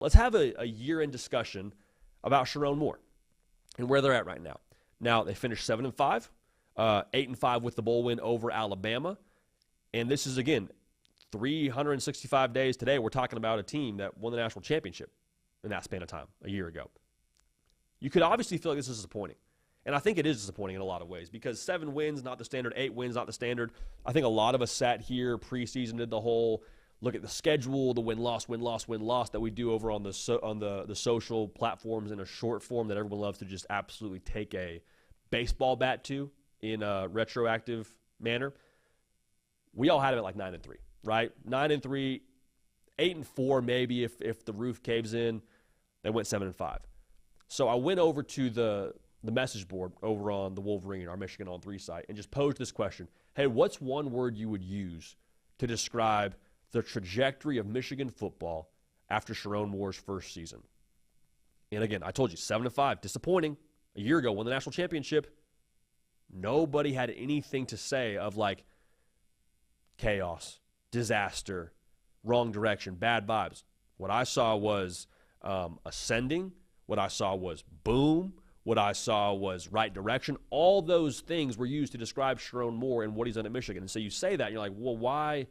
Let's have a year-end discussion about Sherrone Moore and where they're at right now. Now, they finished 7-5, 8-5 with the bowl win over Alabama. And this is, again, 365 days today. We're talking about a team that won the national championship in that span of time a year ago. You could obviously feel like this is disappointing. And I think it is disappointing in a lot of ways because 7 wins, not the standard, 8 wins, not the standard. I think a lot of us sat here preseason, did the whole look at the schedule, the win-loss, win-loss, win-loss that we do over on the social platforms in a short form that everyone loves to just absolutely take a baseball bat to in a retroactive manner. We all had it at like 9-3, right? 9-3, 8-4 maybe if the roof caves in. They went 7-5. So I went over to the message board over on the Wolverine, our Michigan on 3 site, and just posed this question. Hey, what's one word you would use to describe the trajectory of Michigan football after Sherrone Moore's first season? And again, I told you, 7-5, disappointing. A year ago, won the national championship. Nobody had anything to say of like chaos, disaster, wrong direction, bad vibes. What I saw was ascending. What I saw was boom. What I saw was right direction. All those things were used to describe Sherrone Moore and what he's done at Michigan. And so you say that, and you're like, well, why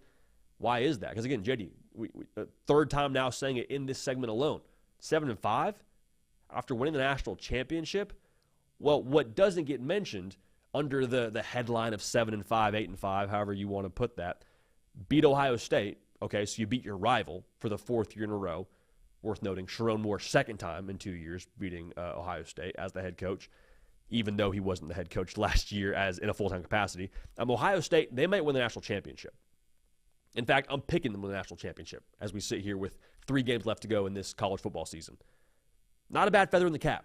is that? Because, again, JD, we third time now saying it in this segment alone. 7-5 after winning the national championship. Well, what doesn't get mentioned under the headline of 7-5, 8-5, however you want to put that, beat Ohio State. Okay, so you beat your rival for the 4th year in a row. Worth noting, Sherrone Moore, second time in 2 years beating Ohio State as the head coach, even though he wasn't the head coach last year as in a full-time capacity. Ohio State, they might win the national championship. In fact, I'm picking them to win the national championship as we sit here with 3 games left to go in this college football season. Not a bad feather in the cap.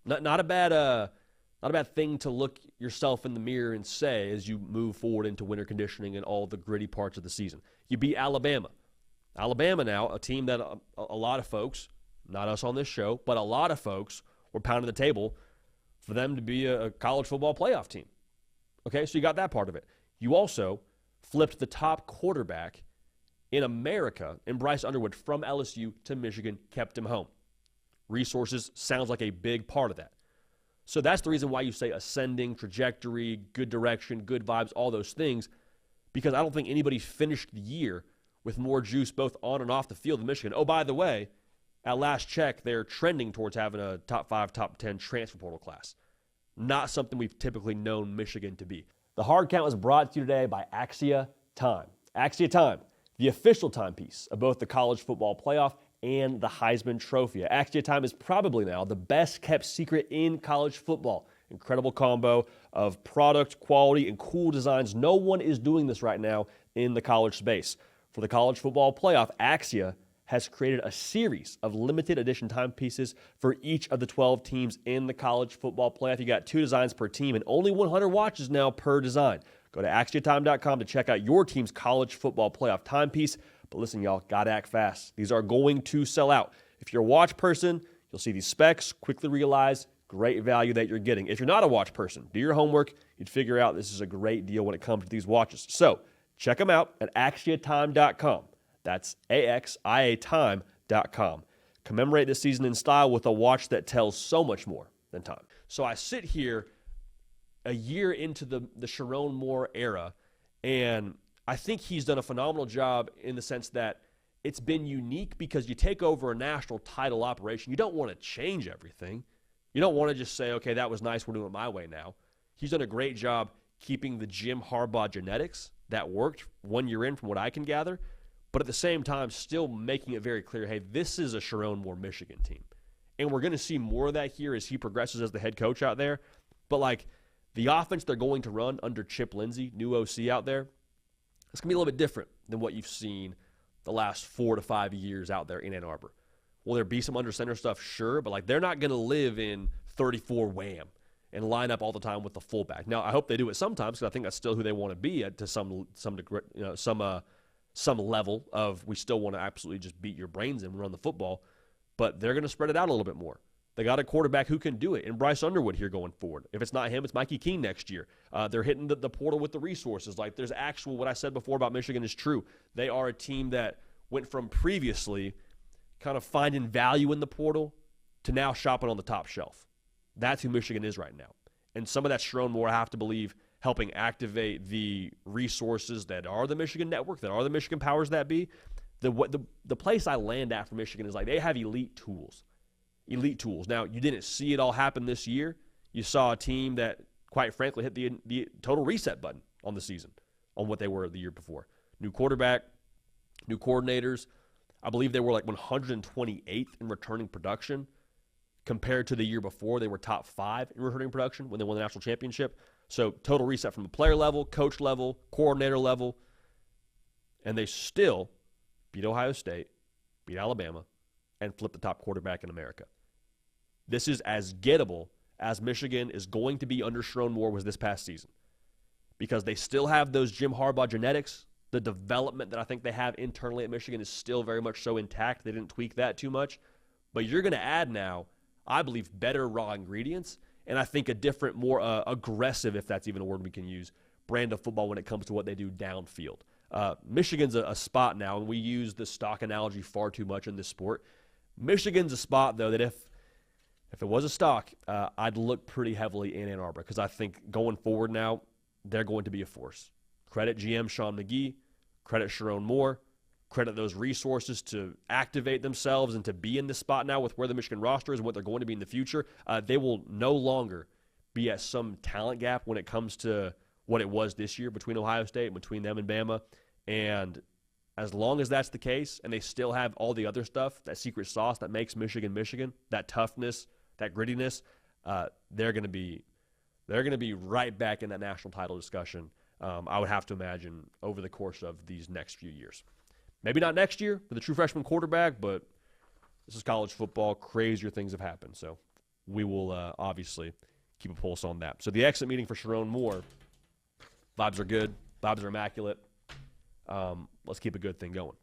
Not a bad thing to look yourself in the mirror and say as you move forward into winter conditioning and all the gritty parts of the season. You beat Alabama. Alabama now, a team that a lot of folks, not us on this show, but a lot of folks were pounding the table for them to be a college football playoff team. Okay, so you got that part of it. You also flipped the top quarterback in America in Bryce Underwood from LSU to Michigan, kept him home. Resources sounds like a big part of that. So that's the reason why you say ascending, trajectory, good direction, good vibes, all those things, because I don't think anybody finished the year with more juice both on and off the field than Michigan. Oh, by the way, at last check, they're trending towards having a top 5, top 10 transfer portal class. Not something we've typically known Michigan to be. The Hard Count was brought to you today by Axia Time. Axia Time, the official timepiece of both the college football playoff and the Heisman Trophy. Axia Time is probably now the best kept secret in college football. Incredible combo of product, quality, and cool designs. No one is doing this right now in the college space. For the college football playoff, Axia has created a series of limited edition timepieces for each of the 12 teams in the college football playoff. You got 2 designs per team and only 100 watches now per design. Go to AxiaTime.com to check out your team's college football playoff timepiece. But listen, y'all, gotta act fast. These are going to sell out. If you're a watch person, you'll see these specs, quickly realize great value that you're getting. If you're not a watch person, do your homework. You'd figure out this is a great deal when it comes to these watches. So check them out at AxiaTime.com. That's AXIATime.com. Commemorate this season in style with a watch that tells so much more than time. So I sit here a year into the Sherrone Moore era, and I think he's done a phenomenal job in the sense that it's been unique because you take over a national title operation. You don't want to change everything. You don't want to just say, okay, that was nice, we're doing it my way now. He's done a great job keeping the Jim Harbaugh genetics that worked 1 year in from what I can gather, but at the same time still making it very clear, hey, this is a Sherrone Moore Michigan team. And we're going to see more of that here as he progresses as the head coach out there. But like the offense they're going to run under Chip Lindsey, new OC out there, it's going to be a little bit different than what you've seen the last 4 to 5 years out there in Ann Arbor. Will there be some under center stuff? Sure, but like they're not going to live in 34 wham and line up all the time with the fullback. Now, I hope they do it sometimes because I think that's still who they want to be at to some degree, some level of we still want to absolutely just beat your brains in and run the football, but they're going to spread it out a little bit more. They got a quarterback who can do it, and Bryce Underwood here going forward. If it's not him, it's Mikey Keene next year. They're hitting the portal with the resources. Like there's actual, what I said before about Michigan is true. They are a team that went from previously kind of finding value in the portal to now shopping on the top shelf. That's who Michigan is right now. And some of that Sherrone Moore, I have to believe, helping activate the resources that are the Michigan network, that are the Michigan powers that be. The place I land at for Michigan is like they have elite tools. Elite tools. Now, you didn't see it all happen this year. You saw a team that, quite frankly, hit the total reset button on the season on what they were the year before. New quarterback, new coordinators. I believe they were like 128th in returning production compared to the year before. They were top 5 in returning production when they won the national championship. So total reset from the player level, coach level, coordinator level. And they still beat Ohio State, beat Alabama, and flipped the top quarterback in America. This is as gettable as Michigan is going to be under Sherrone Moore was this past season. Because they still have those Jim Harbaugh genetics. The development that I think they have internally at Michigan is still very much so intact. They didn't tweak that too much. But you're going to add now, I believe, better raw ingredients, and I think a different, more aggressive, if that's even a word we can use, brand of football when it comes to what they do downfield. Michigan's a spot now, and we use the stock analogy far too much in this sport. Michigan's a spot, though, that if it was a stock, I'd look pretty heavily in Ann Arbor because I think going forward now, they're going to be a force. Credit GM Sean McGee, credit Sherrone Moore, credit those resources to activate themselves and to be in this spot now with where the Michigan roster is and what they're going to be in the future. They will no longer be at some talent gap when it comes to what it was this year between Ohio State and between them and Bama. And as long as that's the case and they still have all the other stuff, that secret sauce that makes Michigan Michigan, that toughness, that grittiness, they're going to be right back in that national title discussion. I would have to imagine over the course of these next few years. Maybe not next year with a true freshman quarterback, but this is college football. Crazier things have happened. So we will obviously keep a pulse on that. So the exit meeting for Sherrone Moore, vibes are good. Vibes are immaculate. Let's keep a good thing going.